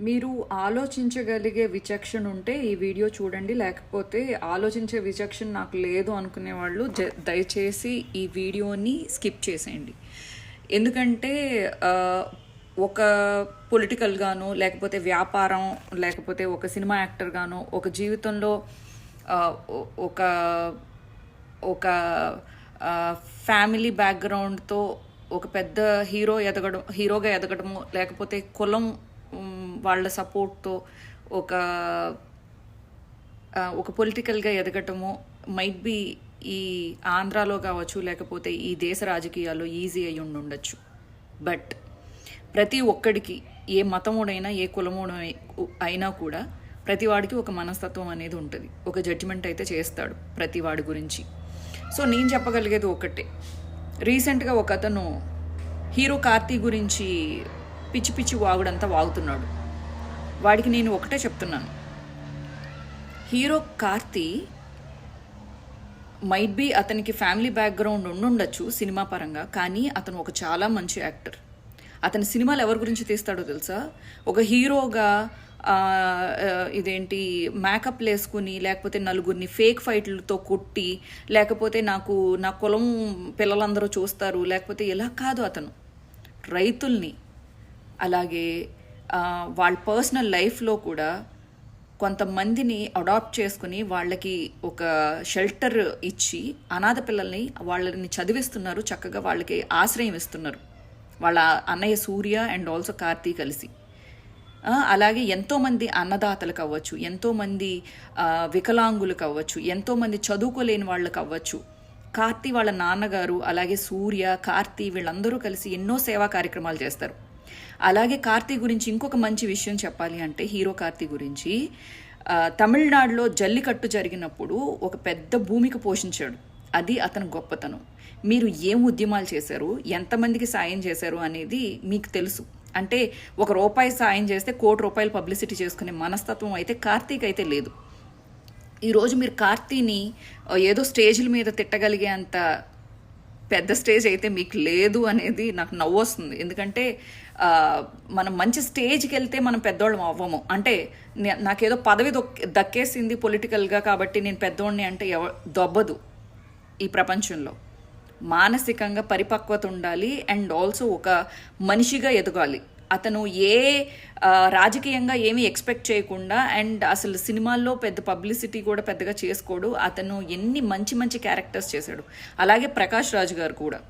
మీరు ఆలోచించగలిగే విచక్షణ ఉంటే ఈ వీడియో చూడండి, లేకపోతే ఆలోచించే విచక్షణ నాకు లేదు అనుకునే వాళ్ళు దయచేసి ఈ వీడియోని స్కిప్ చేసేయండి. ఎందుకంటే ఒక పొలిటికల్గాను, లేకపోతే వ్యాపారం, లేకపోతే ఒక సినిమా యాక్టర్గాను, ఒక జీవితంలో ఒక ఒక ఫ్యామిలీ బ్యాక్గ్రౌండ్తో ఒక పెద్ద హీరోగా ఎదగడము, లేకపోతే కులం వాళ్ళ సపోర్ట్తో ఒక పొలిటికల్గా ఎదగటము మైట్ బి ఈ ఆంధ్రాలో కావచ్చు, లేకపోతే ఈ దేశ రాజకీయాల్లో ఈజీ అయి ఉండొచ్చు. బట్ ప్రతి ఒక్కడికి, ఏ మతముడైనా ఏ కులముడు అయినా కూడా ప్రతి వాడికి ఒక మనస్తత్వం అనేది ఉంటుంది. ఒక జడ్జిమెంట్ అయితే చేస్తాడు ప్రతి వాడి గురించి. సో నేను చెప్పగలిగేది ఒకటే. రీసెంట్గా ఒక అతను హీరో కార్తీ గురించి పిచ్చి పిచ్చి వాగుడంతా వాగుతున్నాడు. వాడికి నేను ఒకటే చెప్తున్నాను, హీరో కార్తీ మైట్ బి అతనికి ఫ్యామిలీ బ్యాక్గ్రౌండ్ ఉండుండొచ్చు సినిమా పరంగా, కానీ అతను ఒక చాలా మంచి యాక్టర్. అతని సినిమాలు ఎవరి గురించి తీస్తాడో తెలుసా? ఒక హీరోగా మేకప్ వేసుకుని, లేకపోతే నలుగురిని ఫేక్ ఫైట్లతో కొట్టి, లేకపోతే నా కులం పిల్లలందరూ చూస్తారు, లేకపోతే ఇలా కాదు. అతను రైతుల్ని, అలాగే వాళ్ళ పర్సనల్ లైఫ్లో కూడా కొంతమందిని అడాప్ట్ చేసుకుని వాళ్ళకి ఒక షెల్టర్ ఇచ్చి అనాథ పిల్లల్ని వాళ్ళని చదివిస్తున్నారు, చక్కగా వాళ్ళకి ఆశ్రయం ఇస్తున్నారు వాళ్ళ అన్నయ్య సూర్య అండ్ ఆల్సో కార్తీ కలిసి. అలాగే ఎంతోమంది అన్నదాతలకు అవ్వచ్చు, ఎంతోమంది వికలాంగులకు అవ్వచ్చు, ఎంతోమంది చదువుకోలేని వాళ్ళకు అవ్వచ్చు. కార్తీ వాళ్ళ నాన్నగారు, అలాగే సూర్య, కార్తీ వీళ్ళందరూ కలిసి ఎన్నో సేవా కార్యక్రమాలు చేస్తారు. అలాగే కార్తీ గురించి ఇంకొక మంచి విషయం చెప్పాలి అంటే, హీరో కార్తీ గురించి తమిళనాడులో జల్లికట్టు జరిగినప్పుడు ఒక పెద్ద భూమికి పోషించాడు. అది అతని గొప్పతనం. మీరు ఏం ఉద్యమాలు చేశారు, ఎంతమందికి సాయం చేశారు అనేది మీకు తెలుసు. అంటే ₹1 సాయం చేస్తే ₹1,00,00,000 పబ్లిసిటీ చేసుకునే మనస్తత్వం అయితే కార్తీకి అయితే లేదు. ఈరోజు మీరు కార్తీని ఏదో స్టేజ్ల మీద తిట్టగలిగే అంత పెద్ద స్టేజ్ అయితే మీకు లేదు అనేది నాకు నవ్వు వస్తుంది. ఎందుకంటే మనం మంచి స్టేజ్కి వెళ్తే మనం పెద్దోళ్ళం అవ్వము. అంటే నాకేదో పదవి దక్కేసింది పొలిటికల్గా కాబట్టి నేను పెద్దోడిని అంటే దొబ్బదు ఈ ప్రపంచంలో. మానసికంగా పరిపక్వత ఉండాలి అండ్ ఆల్సో ఒక మనిషిగా ఎదగాలి. అతను రాజకీయంగా ఏమీ ఎక్స్పెక్ట్ చేయకుండా, అండ్ అసలు సినిమాల్లో పెద్ద పబ్లిసిటీ కూడా పెద్దగా చేసుకోడు. అతను ఎన్ని మంచి మంచి క్యారెక్టర్స్ చేశాడు. అలాగే ప్రకాష్ రాజ్ గారు కూడా.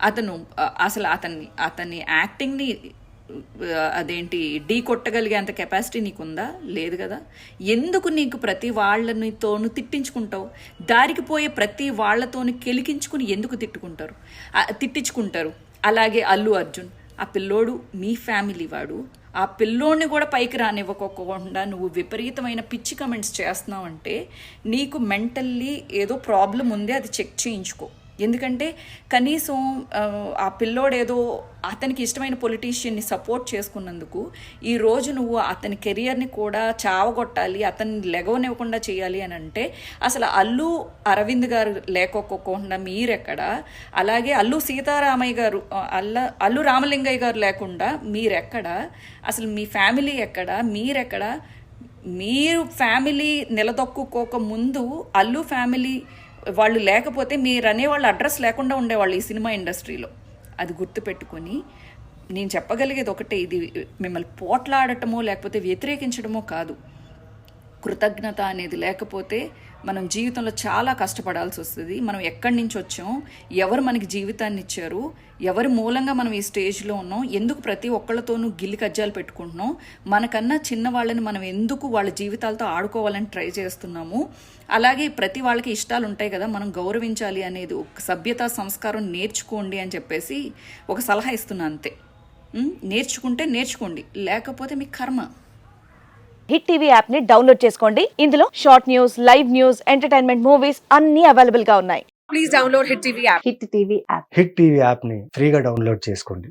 అతను అసలు అతని యాక్టింగ్ని ఢీ కొట్టగలిగే అంత కెపాసిటీ నీకుందా? లేదు కదా. ఎందుకు నీకు ప్రతి వాళ్ళనితోనూ తిట్టించుకుంటావు? దారికి పోయే ప్రతి వాళ్ళతోని కెలికించుకుని ఎందుకు తిట్టించుకుంటారు? అలాగే అల్లు అర్జున్, ఆ పిల్లోడు మీ ఫ్యామిలీ వాడు. ఆ పిల్లోడిని కూడా పైకి రానివ్వకోకుండా నువ్వు విపరీతమైన పిచ్చి కమెంట్స్ చేస్తున్నావు అంటే నీకు మెంటల్లీ ఏదో ప్రాబ్లం ఉంది, అది చెక్ చేయించుకో. ఎందుకంటే కనీసం ఆ పిల్లోడేదో అతనికి ఇష్టమైన పొలిటీషియన్ని సపోర్ట్ చేసుకున్నందుకు ఈరోజు నువ్వు అతని కెరియర్ని కూడా చావగొట్టాలి, అతన్ని లెగవనివ్వకుండా చేయాలి అని అంటే అసలు అల్లు అరవింద్ గారు లేకోకుండా మీరెక్కడ? అలాగే అల్లు రామలింగయ్య గారు లేకుండా మీరెక్కడ? అసలు మీ ఫ్యామిలీ ఎక్కడ? మీరెక్కడ? మీరు ఫ్యామిలీ నిలదొక్కుకోక ముందు అల్లు ఫ్యామిలీ వాళ్ళు లేకపోతే మీరు అనేవాళ్ళు అడ్రస్ లేకుండా ఉండేవాళ్ళు ఈ సినిమా ఇండస్ట్రీలో. అది గుర్తుపెట్టుకొని నేను చెప్పగలిగేది ఒకటే, ఇది మిమ్మల్ని పోట్లాడటమో లేకపోతే వ్యతిరేకించడమో కాదు. కృతజ్ఞత అనేది లేకపోతే మనం జీవితంలో చాలా కష్టపడాల్సి వస్తుంది. మనం ఎక్కడి నుంచి వచ్చాం, ఎవరు మనకి జీవితాన్ని ఇచ్చారు, ఎవరి మూలంగా మనం ఈ స్టేజ్లో ఉన్నాం, ఎందుకు ప్రతి ఒక్కళ్ళతోనూ గిల్లి కజ్జాలు పెట్టుకుంటున్నాం, మనకన్నా చిన్నవాళ్ళని మనం ఎందుకు వాళ్ళ జీవితాలతో ఆడుకోవాలని ట్రై చేస్తున్నాము. అలాగే ప్రతి వాళ్ళకి ఇష్టాలు ఉంటాయి కదా, మనం గౌరవించాలి అనేది ఒక సభ్యతా సంస్కారం నేర్చుకోండి అని చెప్పేసి ఒక సలహా ఇస్తున్నా అంతే. నేర్చుకుంటే నేర్చుకోండి, లేకపోతే మీ కర్మ. హిట్ టీవీ యాప్ ని డౌన్లోడ్ చేసుకోండి. ఇందులో short news, live news, entertainment movies అన్ని అవైలబుల్ గా ఉన్నాయి. Please download hit TV app. Hit TV app hit TV app ని ఫ్రీగా డౌన్లోడ్ చేసుకోండి.